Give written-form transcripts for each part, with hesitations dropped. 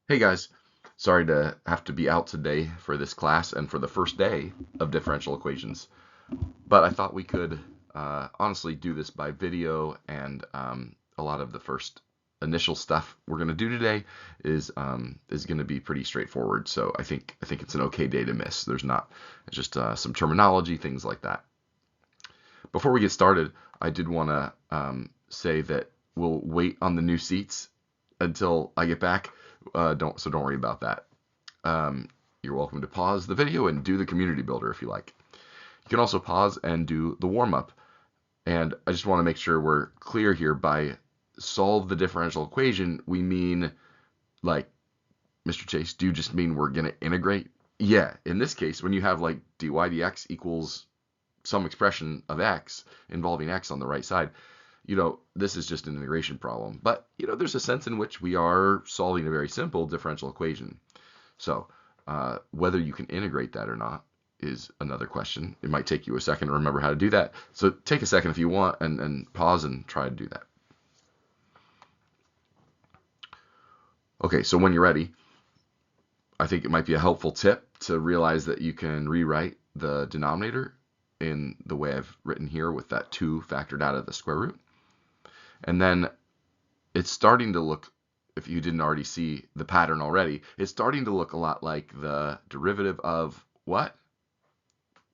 Hey guys, sorry to have to be out today for this class and for the first day of differential equations, but I thought we could honestly do this by video, and a lot of the first initial stuff we're going to do today is going to be pretty straightforward. So I think it's an okay day to miss. There's not just some terminology, things like that. Before we get started, I did want to say that we'll wait on the new seats until I get back. Don't worry about that. You're welcome to pause the video and do the community builder if you like. You can also pause and do the warm up. And I just want to make sure we're clear here. By solve the differential equation, we mean, like, Mr. Chase, do you just mean we're going to integrate? Yeah, in this case, when you have like dy dx equals some expression of x involving x on the right side, this is just an integration problem. But, there's a sense in which we are solving a very simple differential equation. So whether you can integrate that or not is another question. It might take you a second to remember how to do that. So take a second if you want and pause and try to do that. Okay, so when you're ready, I think it might be a helpful tip to realize that you can rewrite the denominator in the way I've written here with that 2 factored out of the square root. And then it's starting to look, if you didn't already see the pattern already, it's starting to look a lot like the derivative of what?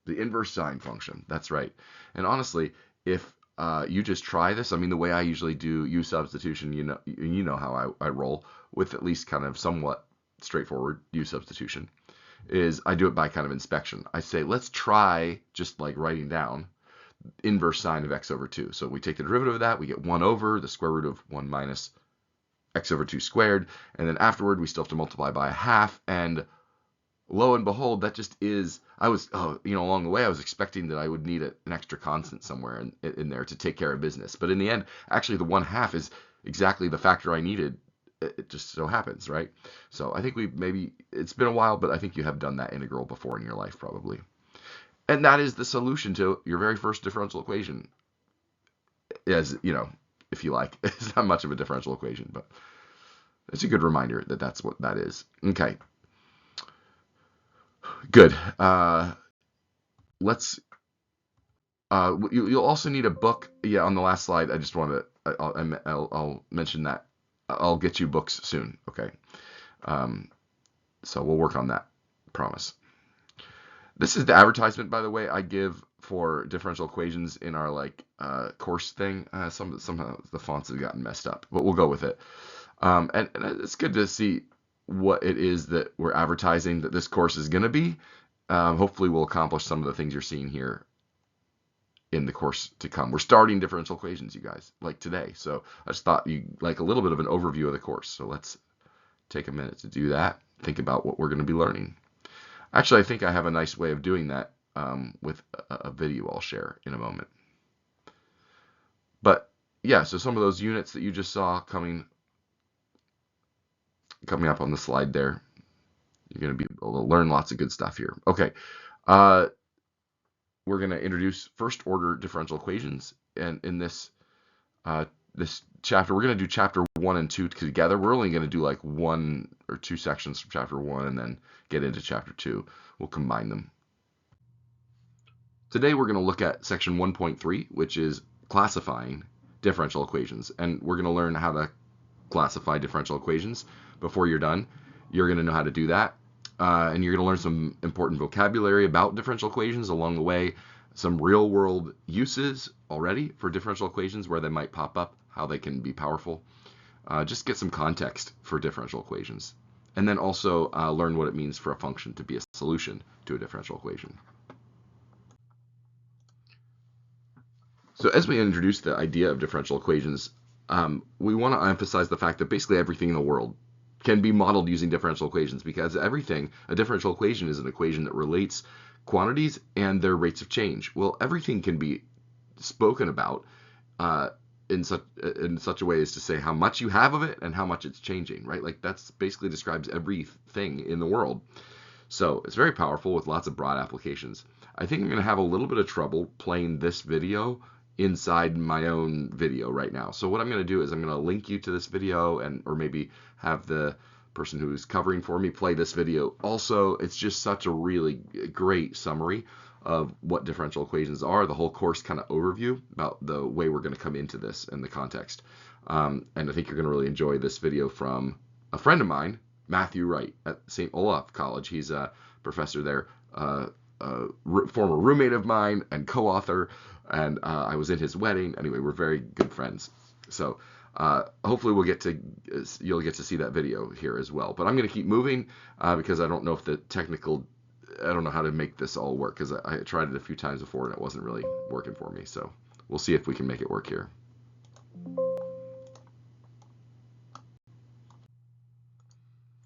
The inverse sine function. That's right. And honestly, if you just try this, I mean, the way I usually do u substitution, you know how I roll with at least kind of somewhat straightforward u substitution, is I do it by kind of inspection. I say, let's try just like writing down inverse sine of x over 2. So we take the derivative of that, we get 1 over the square root of 1 minus x over 2 squared, and then afterward we still have to multiply by a half, and lo and behold, that just is, along the way I was expecting that I would need an extra constant somewhere in there to take care of business. But in the end, actually the 1/2 is exactly the factor I needed. It just so happens, right? So I think it's been a while, but I think you have done that integral before in your life probably. And that is the solution to your very first differential equation. As if you like, it's not much of a differential equation, but it's a good reminder that that's what that is. Okay, good. Let's. You'll also need a book. Yeah, on the last slide, I just want to. I'll mention that. I'll get you books soon. Okay. So we'll work on that. Promise. This is the advertisement, by the way, I give for differential equations in our course thing. Somehow the fonts have gotten messed up, but we'll go with it. And it's good to see what it is that we're advertising that this course is going to be. Hopefully we'll accomplish some of the things you're seeing here in the course to come. We're starting differential equations, you guys, like today. So I just thought you'd like a little bit of an overview of the course. So let's take a minute to do that. Think about what we're going to be learning. Actually, I think I have a nice way of doing that with a video I'll share in a moment. But yeah, so some of those units that you just saw coming up on the slide there, you're going to be able to learn lots of good stuff here. Okay, we're going to introduce first order differential equations, and in this chapter, we're going to do chapter 1 and 2 together. We're only going to do like 1 or 2 sections from chapter 1 and then get into chapter 2. We'll combine them. Today we're going to look at section 1.3, which is classifying differential equations. And we're going to learn how to classify differential equations. Before you're done, you're going to know how to do that. And you're going to learn some important vocabulary about differential equations along the way, some real world uses already for differential equations, where they might pop up, how they can be powerful. Just get some context for differential equations. And then also learn what it means for a function to be a solution to a differential equation. So as we introduce the idea of differential equations, we want to emphasize the fact that basically everything in the world can be modeled using differential equations, because a differential equation is an equation that relates quantities and their rates of change. Well, everything can be spoken about in such a way as to say how much you have of it and how much it's changing, right? Like that's basically describes everything in the world. So it's very powerful with lots of broad applications. I think I'm going to have a little bit of trouble playing this video inside my own video right now. So what I'm going to do is I'm going to link you to this video, or maybe have the person who's covering for me, play this video. Also, it's just such a really great summary of what differential equations are, the whole course kind of overview about the way we're going to come into this and the context. And I think you're going to really enjoy this video from a friend of mine, Matthew Wright at St. Olaf College. He's a professor there, former roommate of mine and co-author, and I was in his wedding. Anyway, we're very good friends. So hopefully you'll get to see that video here as well. But I'm going to keep moving because I don't know if I don't know how to make this all work, because I tried it a few times before and it wasn't really working for me. So we'll see if we can make it work here.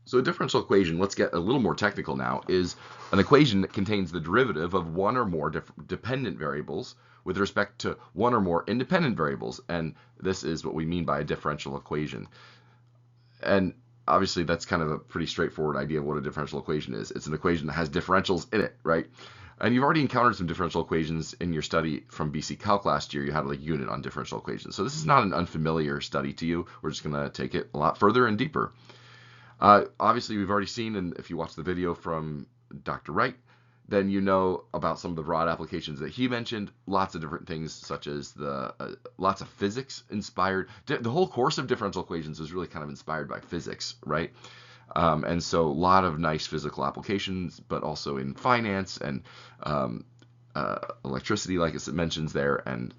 So a differential equation, let's get a little more technical now, is an equation that contains the derivative of one or more dependent variables with respect to one or more independent variables. And this is what we mean by a differential equation. And obviously that's kind of a pretty straightforward idea of what a differential equation is. It's an equation that has differentials in it, right? And you've already encountered some differential equations in your study from BC Calc last year. You had a unit on differential equations. So this is not an unfamiliar study to you. We're just going to take it a lot further and deeper. Obviously, we've already seen, and if you watch the video from Dr. Wright, then you know about some of the broad applications that he mentioned. Lots of different things, such as lots of physics inspired. The whole course of differential equations is really kind of inspired by physics, right? And so a lot of nice physical applications, but also in finance and electricity, like it mentions there, and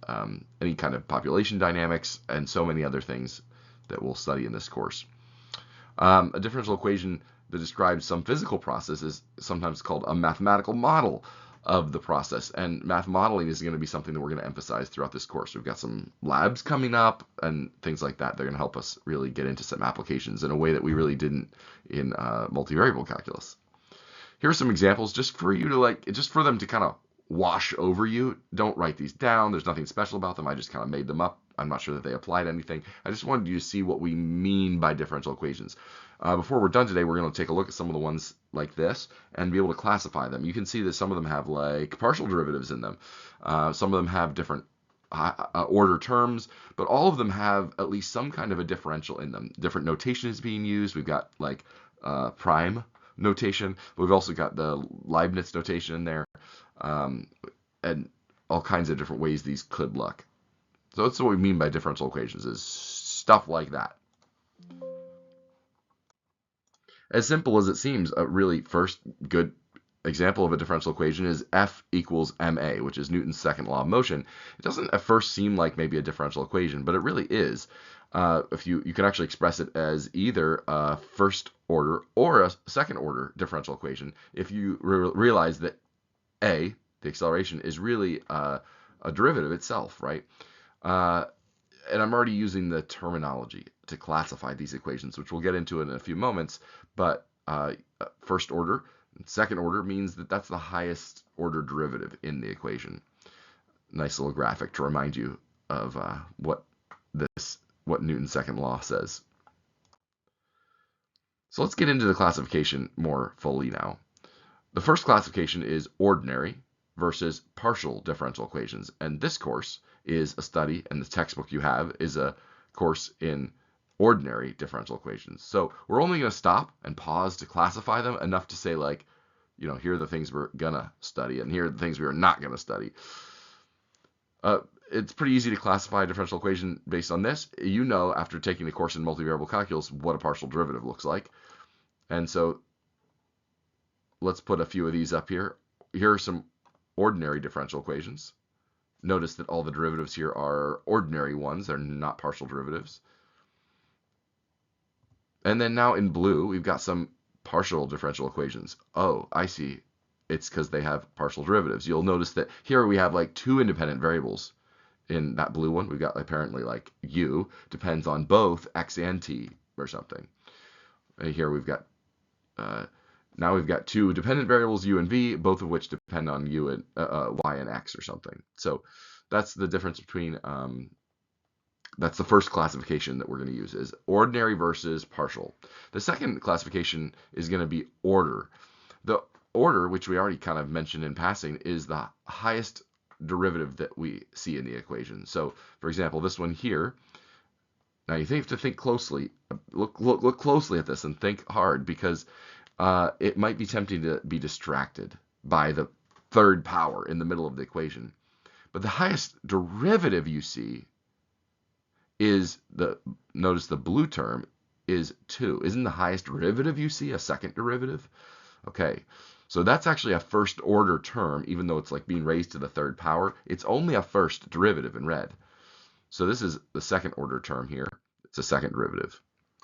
any kind of population dynamics, and so many other things that we'll study in this course. A differential equation that describes some physical process is sometimes called a mathematical model of the process. And math modeling is going to be something that we're going to emphasize throughout this course. We've got some labs coming up and things like that. They're going to help us really get into some applications in a way that we really didn't in multivariable calculus. Here are some examples just for you to just for them to kind of wash over you. Don't write these down. There's nothing special about them. I just kind of made them up. I'm not sure that they apply to anything. I just wanted you to see what we mean by differential equations. Before we're done today, we're going to take a look at some of the ones like this and be able to classify them. You can see that some of them have like partial derivatives in them. Some of them have different order terms, but all of them have at least some kind of a differential in them. Different notation is being used. We've got like prime notation. We've also got the Leibniz notation in there, and all kinds of different ways these could look. So that's what we mean by differential equations, is stuff like that. As simple as it seems, a really first good example of a differential equation is F equals ma, which is Newton's second law of motion. It doesn't at first seem like maybe a differential equation, but it really is. If you can actually express it as either a first order or a second order differential equation if you realize that a, the acceleration, is really a derivative itself, right? And I'm already using the terminology to classify these equations, which we'll get into in a few moments. But first order and second order means that that's the highest order derivative in the equation. Nice little graphic to remind you of what Newton's second law says. So let's get into the classification more fully now. The first classification is ordinary versus partial differential equations. And this course is a study, and the textbook you have is a course in ordinary differential equations. So we're only going to stop and pause to classify them enough to say, like, here are the things we're going to study, and here are the things we are not going to study. It's pretty easy to classify a differential equation based on this. You know, after taking the course in multivariable calculus, what a partial derivative looks like. And so let's put a few of these up here. Here are some ordinary differential equations. Notice that all the derivatives here are ordinary ones. They're not partial derivatives. And then now in blue, we've got some partial differential equations. Oh, I see. It's because they have partial derivatives. You'll notice that here we have like two independent variables. In that blue one, we've got apparently like u depends on both x and t or something. And here we've got now we've got two dependent variables, u and v, both of which depend on u and y and x or something. So that's the difference between that's the first classification that we're going to use, is ordinary versus partial. The second classification is going to be order. The order, which we already kind of mentioned in passing, is the highest derivative that we see in the equation. So, for example, this one here, now you have to think closely. look closely at this and think hard, because it might be tempting to be distracted by the third power in the middle of the equation. But the highest derivative you see is notice the blue term is 2. Isn't the highest derivative you see a second derivative? Okay, so that's actually a first order term, even though it's like being raised to the third power. It's only a first derivative in red. So this is the second order term here. It's a second derivative.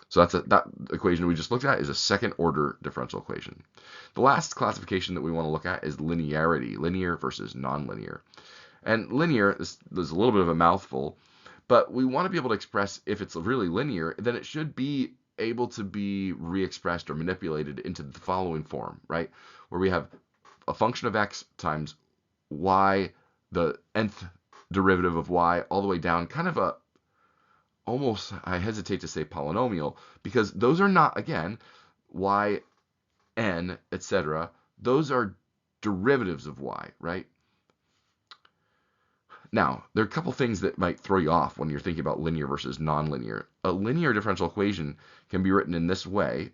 So that equation we just looked at is a second order differential equation. The last classification that we want to look at is linearity, linear versus nonlinear. And linear, this is a little bit of a mouthful, but we want to be able to express if it's really linear, then it should be able to be re-expressed or manipulated into the following form, right? Where we have a function of x times y, the nth derivative of y, all the way down, kind of a almost, I hesitate to say polynomial, because those are not, again, y, n, etc. Those are derivatives of y, right? Now, there are a couple things that might throw you off when you're thinking about linear versus nonlinear. A linear differential equation can be written in this way.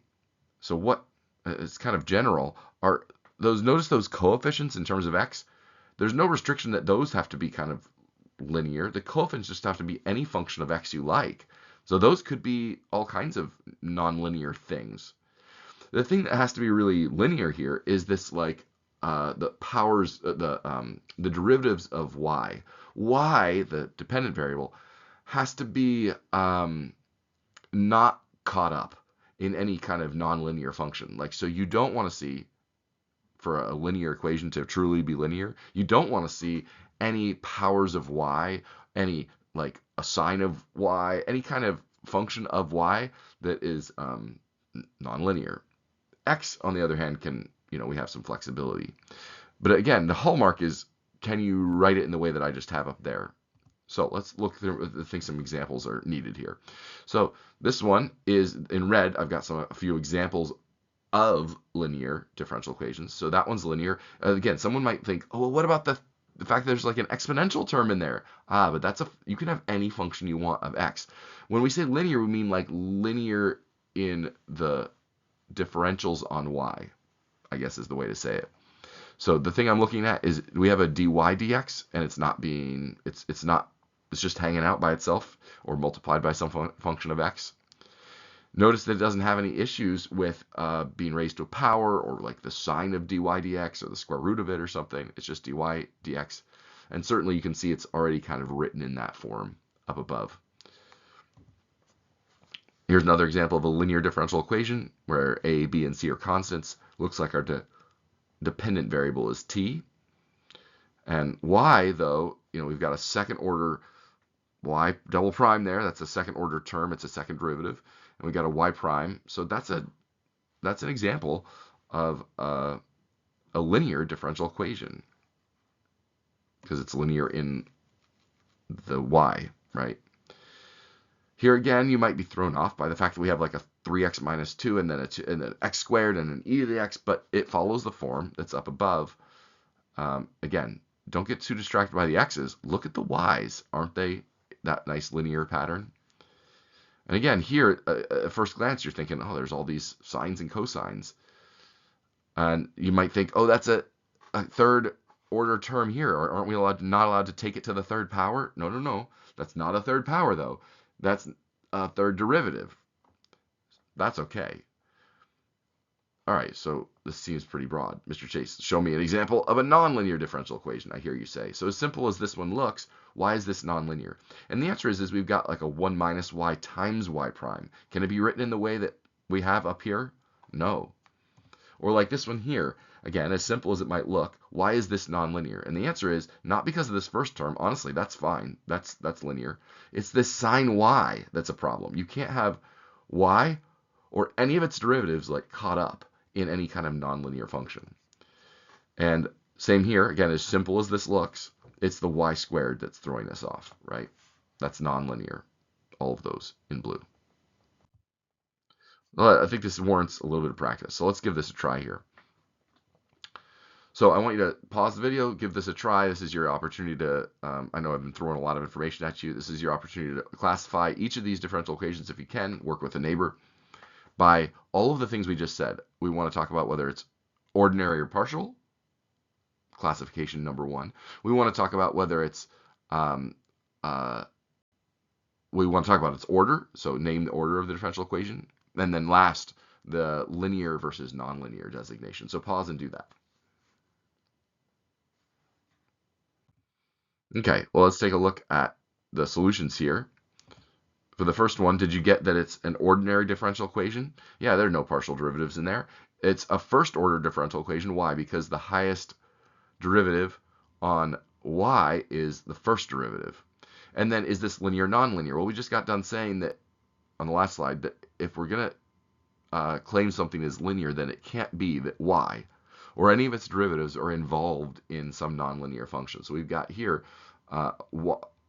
So what, it's kind of general, are those, notice those coefficients in terms of x? There's no restriction that those have to be kind of linear. The coefficients just have to be any function of x you like. So those could be all kinds of nonlinear things. The thing that has to be really linear here is this, like, the powers, the derivatives of y. Y, the dependent variable, has to be not caught up in any kind of nonlinear function. Like, so you don't want to see, for a linear equation to truly be linear, you don't want to see any powers of y, any, like, a sine of y, any kind of function of y that is nonlinear. X, on the other hand, can, we have some flexibility. But again, the hallmark is, can you write it in the way that I just have up there? So let's look through, I think some examples are needed here. So this one is in red. I've got a few examples of linear differential equations. So that one's linear. Again, someone might think, oh, well, what about the fact that there's like an exponential term in there? But you can have any function you want of x. When we say linear, we mean like linear in the differentials on y, I guess is the way to say it. So the thing I'm looking at is we have a dy dx, and it's just hanging out by itself or multiplied by some function of x. Notice that it doesn't have any issues with being raised to a power, or like the sine of dy dx or the square root of it or something. It's just dy dx. And certainly you can see it's already kind of written in that form up above. Here's another example of a linear differential equation where a, b, and c are constants. Looks like our dependent variable is t. And y, though, we've got a second order y double prime there. That's a second order term. It's a second derivative. And we got a y prime. So that's an example of a linear differential equation, because it's linear in the y, right? Here again, you might be thrown off by the fact that we have like a 3x minus 2 and then an x squared and an e to the x, but it follows the form that's up above. Again, don't get too distracted by the x's. Look at the y's. Aren't they that nice linear pattern? And again, here, at first glance, you're thinking, oh, there's all these sines and cosines. And you might think, oh, that's a third order term here. Aren't we not allowed to take it to the third power? No, no, no. That's not a third power, though. That's a third derivative. That's okay. All right, so this seems pretty broad. Mr. Chase, show me an example of a nonlinear differential equation, I hear you say. So as simple as this one looks, why is this nonlinear? And the answer is we've got like a 1 minus y times y prime. Can it be written in the way that we have up here? No. Or like this one here, again, as simple as it might look, why is this nonlinear? And the answer is not because of this first term. Honestly, that's fine. That's linear. It's this sine y that's a problem. You can't have y or any of its derivatives like caught up in any kind of nonlinear function. And same here, again, as simple as this looks, it's the y squared that's throwing us off, right? That's nonlinear. All of those in blue. Well, I think this warrants a little bit of practice. So let's give this a try here. So I want you to pause the video, give this a try. This is your opportunity to, I know I've been throwing a lot of information at you. This is your opportunity to classify each of these differential equations if you can, work with a neighbor, by all of the things we just said. We want to talk about whether it's ordinary or partial, classification number one. We want to talk about whether it's, um, uh, we want to talk about its order, so name the order of the differential equation. And then last, the linear versus nonlinear designation. So pause and do that. Okay, well, let's take a look at the solutions here. For the first one, did you get that it's an ordinary differential equation? Yeah, there are no partial derivatives in there. It's a first order differential equation. Why? Because the highest derivative on y is the first derivative. And then is this linear, nonlinear? Well, we just got done saying that on the last slide that if we're going to claim something is linear, then it can't be that y or any of its derivatives are involved in some nonlinear function. So we've got here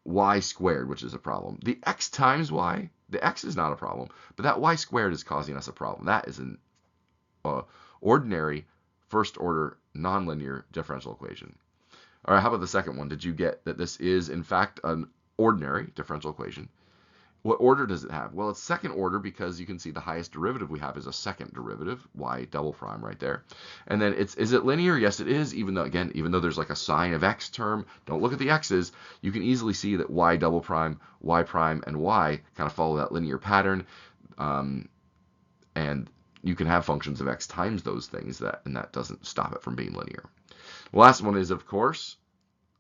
y squared, which is a problem. The x times y, the x is not a problem, but that y squared is causing us a problem. That is an ordinary first order nonlinear differential equation. All right, how about the second one? Did you get that this is in fact an ordinary differential equation? What order does it have? Well, it's second order because you can see the highest derivative we have is a second derivative, y double prime right there. And then is it linear? Yes, it is, even though there's like a sign of x term, don't look at the x's, you can easily see that y double prime, y prime, and y kind of follow that linear pattern. And you can have functions of x times those things, and that doesn't stop it from being linear. The last one is, of course,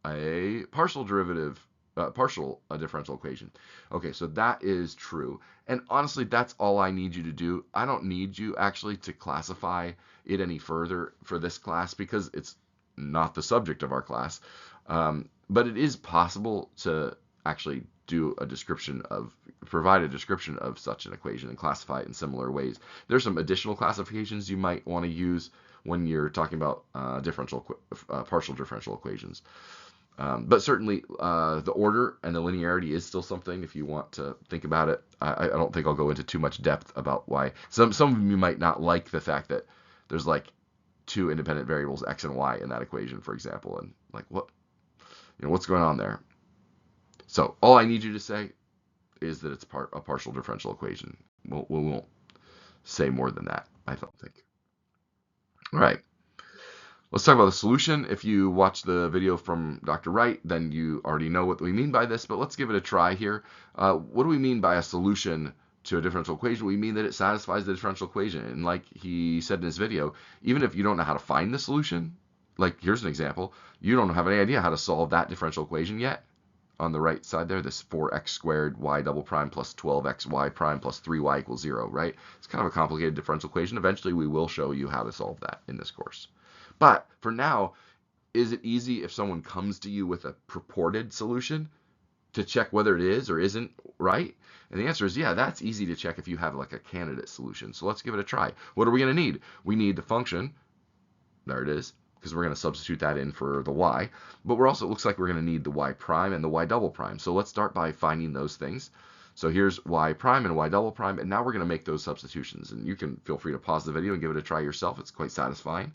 a partial derivative, partial differential equation. Okay, so that is true. And honestly, that's all I need you to do. I don't need you actually to classify it any further for this class because it's not the subject of our class. But it is possible to actually provide a description of such an equation and classify it in similar ways. There's some additional classifications you might want to use when you're talking about partial differential equations. But certainly the order and the linearity is still something if you want to think about it. I don't think I'll go into too much depth about why. Some of you might not like the fact that there's like two independent variables, x and y, in that equation, for example, and like what's going on there? So all I need you to say is that it's a partial differential equation. We won't say more than that, I don't think. All right. Let's talk about the solution. If you watch the video from Dr. Wright, then you already know what we mean by this, but let's give it a try here. What do we mean by a solution to a differential equation? We mean that it satisfies the differential equation. And like he said in his video, even if you don't know how to find the solution, like here's an example, you don't have any idea how to solve that differential equation yet. On the right side there, this 4x squared y double prime plus 12xy prime plus 3y equals 0, right? It's kind of a complicated differential equation. Eventually, we will show you how to solve that in this course. But for now, is it easy if someone comes to you with a purported solution to check whether it is or isn't right? And the answer is, yeah, that's easy to check if you have like a candidate solution. So let's give it a try. What are we going to need? We need the function. There it is, because we're going to substitute that in for the y. But it looks like we're going to need the y prime and the y double prime. So let's start by finding those things. So here's y prime and y double prime, and now we're going to make those substitutions. And you can feel free to pause the video and give it a try yourself. It's quite satisfying.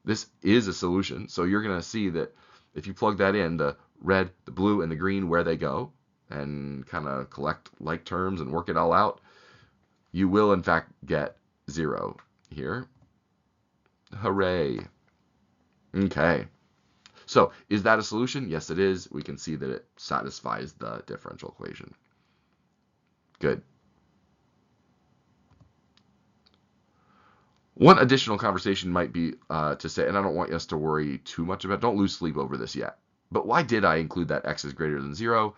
This is a solution, so you're going to see that if you plug that in, the red, the blue, and the green, where they go, and kind of collect like terms and work it all out, you will in fact get 0 here. Hooray. Okay. So is that a solution? Yes, it is. We can see that it satisfies the differential equation. Good. One additional conversation might be to say, and I don't want us to worry too much about, don't lose sleep over this yet, but why did I include that x is greater than 0?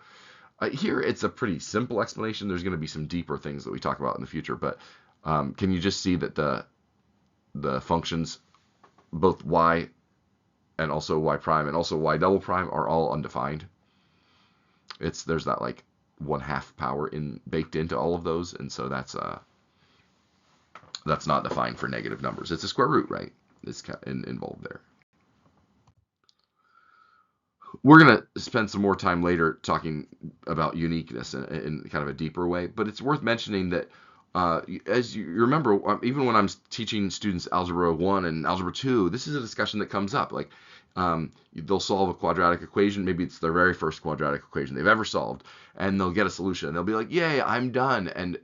Here it's a pretty simple explanation. There's going to be some deeper things that we talk about in the future, but can you just see that the functions, both y and also y prime and also y double prime, are all undefined? There's that like 1/2 power baked into all of those, and so that's not defined for negative numbers. It's a square root, right? It's involved there. We're going to spend some more time later talking about uniqueness in kind of a deeper way, but it's worth mentioning that as you remember, even when I'm teaching students Algebra 1 and Algebra 2, this is a discussion that comes up. Like, they'll solve a quadratic equation. Maybe it's their very first quadratic equation they've ever solved, and they'll get a solution. They'll be like, "Yay, I'm done!" And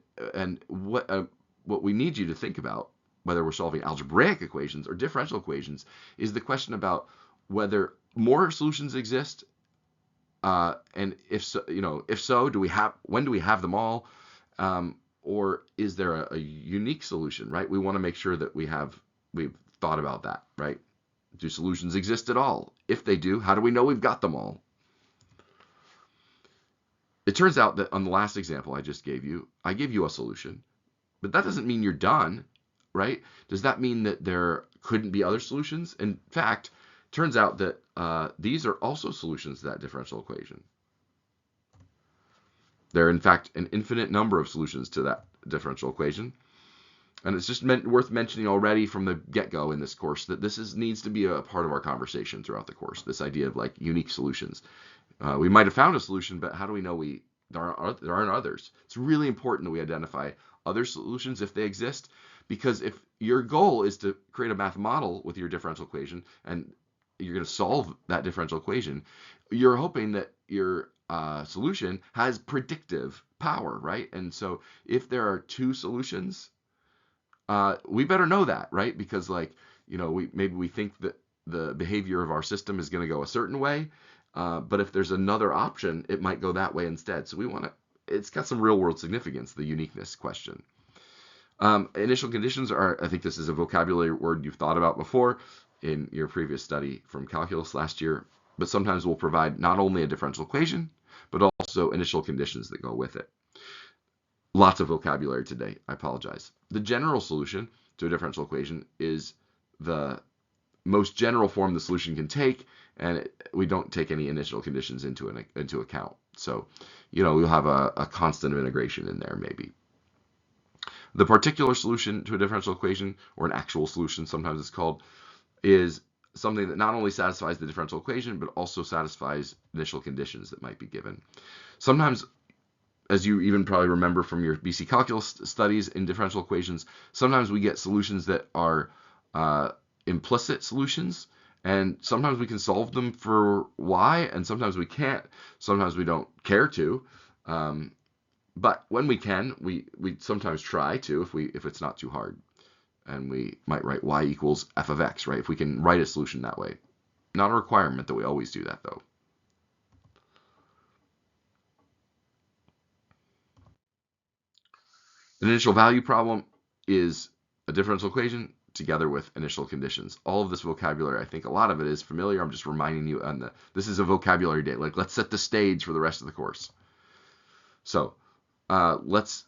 what we need you to think about, whether we're solving algebraic equations or differential equations, is the question about whether more solutions exist, and if so, when do we have them all? Or is there a unique solution, right? We want to make sure that we've thought about that, right? Do solutions exist at all? If they do, how do we know we've got them all? It turns out that on the last example I just gave you, I gave you a solution, but that doesn't mean you're done, right? Does that mean that there couldn't be other solutions? In fact, it turns out that these are also solutions to that differential equation. There are, in fact, an infinite number of solutions to that differential equation. And it's just worth mentioning already from the get-go in this course that needs to be a part of our conversation throughout the course, this idea of like unique solutions. We might have found a solution, but how do we know there aren't others? It's really important that we identify other solutions if they exist, because if your goal is to create a math model with your differential equation and you're going to solve that differential equation, you're hoping that your solution has predictive power, right? And so if there are two solutions, we better know that, right? Because maybe we think that the behavior of our system is going to go a certain way, but if there's another option, it might go that way instead. So it's got some real world significance, the uniqueness question. Initial conditions I think this is a vocabulary word you've thought about before in your previous study from calculus last year, but sometimes we'll provide not only a differential equation, but also initial conditions that go with it. Lots of vocabulary today, I apologize. The general solution to a differential equation is the most general form the solution can take, and we don't take any initial conditions into account. So, we'll have a constant of integration in there maybe. The particular solution to a differential equation, or an actual solution sometimes it's called, is something that not only satisfies the differential equation, but also satisfies initial conditions that might be given. Sometimes, as you even probably remember from your BC calculus studies in differential equations, sometimes we get solutions that are implicit solutions, and sometimes we can solve them for y, and sometimes we can't. Sometimes we don't care to. But when we can, we sometimes try to if it's not too hard. And we might write y equals f of x, right? If we can write a solution that way. Not a requirement that we always do that, though. An initial value problem is a differential equation together with initial conditions. All of this vocabulary, I think a lot of it is familiar. I'm just reminding you this is a vocabulary day. Like, let's set the stage for the rest of the course. So let's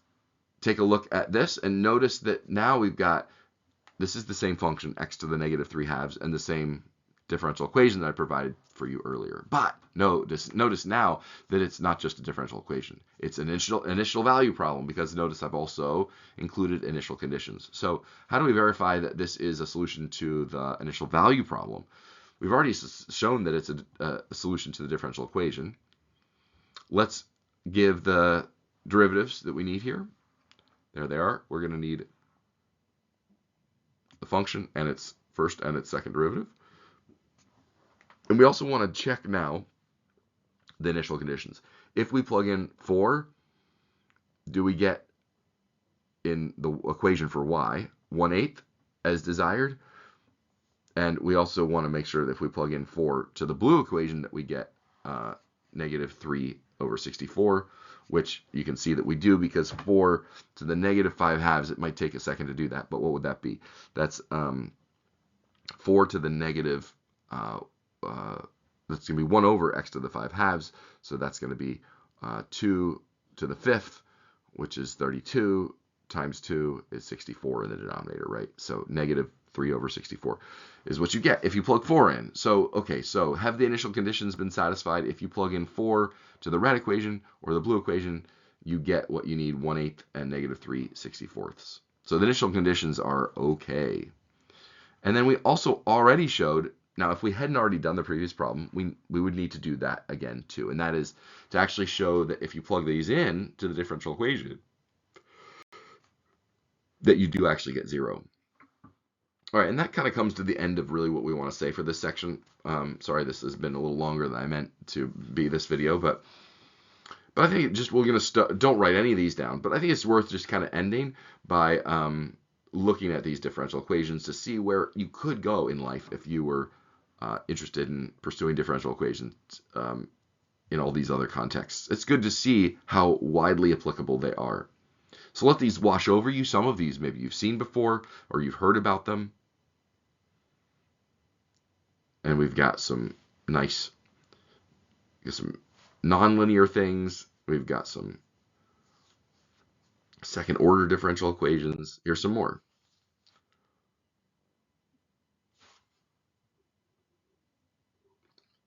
take a look at this and notice that now this is the same function, x to the negative 3 halves, and the same differential equation that I provided for you earlier. But notice now that it's not just a differential equation. It's an initial value problem, because notice I've also included initial conditions. So how do we verify that this is a solution to the initial value problem? We've already shown that it's a solution to the differential equation. Let's give the derivatives that we need here. There they are. We're going to need the function and its first and its second derivative. And we also want to check now the initial conditions. If we plug in 4, do we get in the equation for y 1/8 as desired? And we also want to make sure that if we plug in 4 to the blue equation that we get negative 3 over 64, which you can see that we do, because 4 to the negative 5 halves, it might take a second to do that, but what would that be? That's 4 to the negative, that's going to be 1 over x to the 5 halves, so that's going to be 2 to the 5th, which is 32, times 2 is 64 in the denominator, right? So negative 3 over 64 is what you get if you plug 4 in. So, okay, so have the initial conditions been satisfied? If you plug in 4 to the red equation or the blue equation, you get what you need, 1/8 and negative 3 64ths. So the initial conditions are okay. And then we also already showed, now if we hadn't already done the previous problem, we would need to do that again too. And that is to actually show that if you plug these in to the differential equation, that you do actually get 0. All right, and that kind of comes to the end of really what we want to say for this section. Sorry, this has been a little longer than I meant to be this video, but I think just we're gonna don't write any of these down. But I think it's worth just kind of ending by looking at these differential equations to see where you could go in life if you were interested in pursuing differential equations in all these other contexts. It's good to see how widely applicable they are. So let these wash over you. Some of these maybe you've seen before or you've heard about them. And we've got some nice, some nonlinear things. We've got some second order differential equations. Here's some more.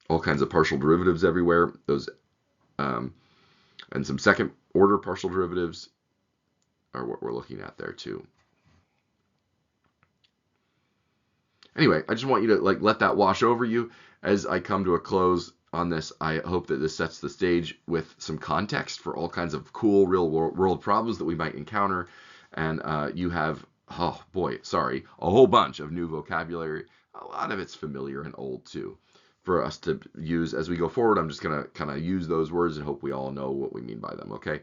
All kinds of partial derivatives everywhere. Those and some second order partial derivatives are what we're looking at there too. Anyway, I just want you to let that wash over you as I come to a close on this. I hope that this sets the stage with some context for all kinds of cool real world problems that we might encounter, and you have, oh boy, sorry, a whole bunch of new vocabulary. A lot of it's familiar and old too for us to use as we go forward. I'm just going to kind of use those words and hope we all know what we mean by them, okay?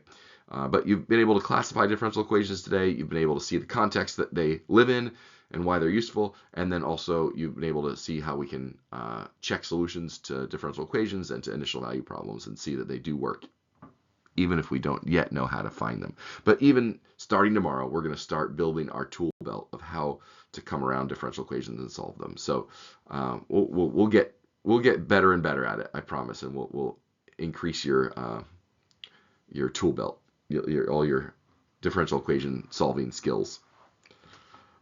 But you've been able to classify differential equations today. You've been able to see the context that they live in and why they're useful. And then also you've been able to see how we can check solutions to differential equations and to initial value problems and see that they do work, even if we don't yet know how to find them. But even starting tomorrow, we're going to start building our tool belt of how to come around differential equations and solve them. So we'll get better and better at it, I promise, and we'll increase your tool belt, all your differential equation solving skills.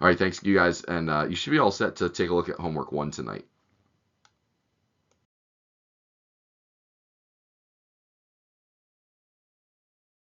All right, thanks you guys, and you should be all set to take a look at homework 1 tonight.